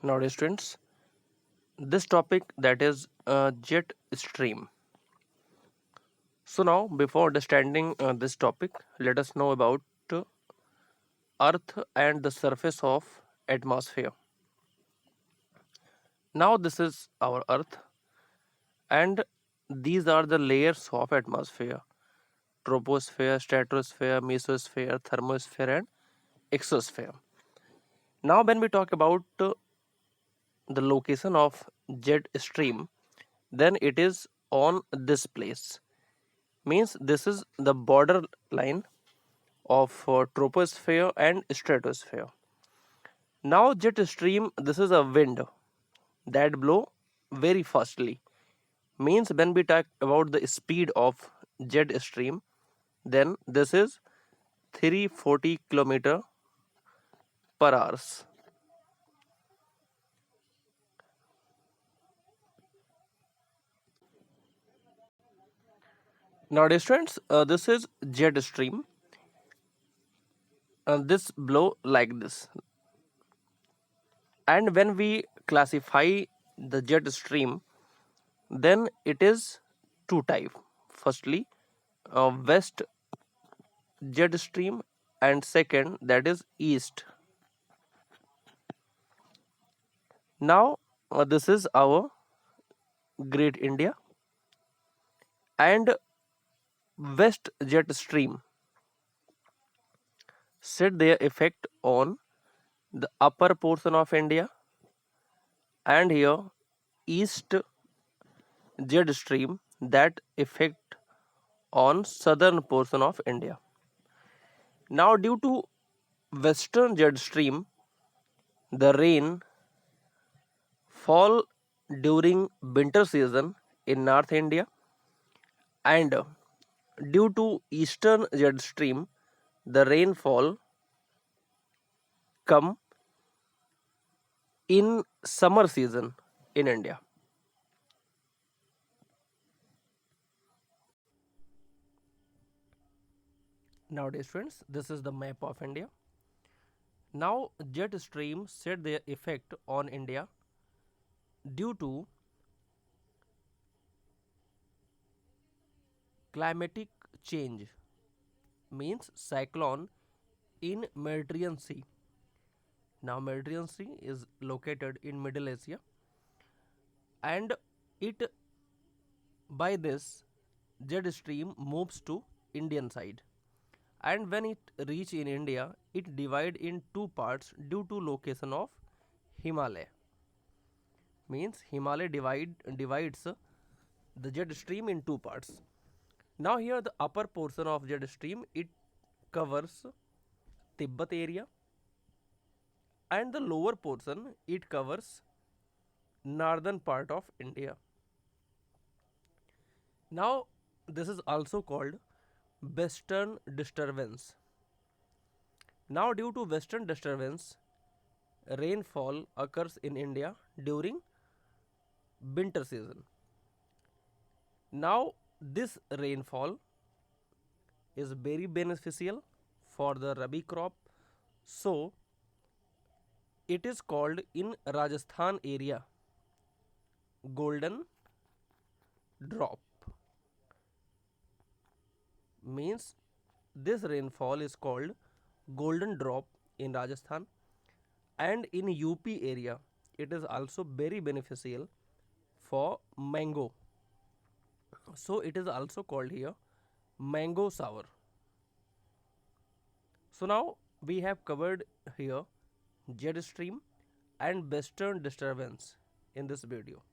Now, dear students, this topic that is jet stream. So now, before understanding this topic, let us know about uh, Earth and the surface of atmosphere. Now, this is our Earth, and these are the layers of atmosphere: troposphere, stratosphere, mesosphere, thermosphere, and exosphere. Now, when we talk about the location of jet stream, then it is on this place. Means this is the border line of troposphere and stratosphere. Now jet stream, this is a wind that blow very fastly. Means when we talk about the speed of jet stream, then this is 340 kilometer per hours. Now dear students, this is jet stream, and this blow like this. And when we classify the jet stream, then it is two type. Firstly, west jet stream, and second, that is east. Now this is our great India, and west jet stream set their effect on the upper portion of India, and here east jet stream that effect on southern portion of India. Now due to western jet stream, the rain fall during winter season in North India, and due to eastern jet stream, the rainfall come in summer season in India. Nowadays, friends, this is the map of India. Now, jet stream set their effect on India due to climatic change, means cyclone in Mediterranean Sea. Now, Mediterranean Sea is located in Middle Asia, and it by this jet stream moves to Indian side, and when it reach in India, it divide in two parts due to location of Himalaya. Means Himalaya divides the jet stream in two parts. Now here the upper portion of jet stream, it covers Tibet area, and the lower portion it covers northern part of India. Now this is also called western disturbance. Now due to western disturbance, rainfall occurs in India during winter season. Now this rainfall is very beneficial for the rabi crop, so it is called in Rajasthan area golden drop. Means this rainfall is called golden drop in Rajasthan, and in UP area it is also very beneficial for mango, so it is also called here mango sour. So now we have covered here jet stream and western disturbance in this video.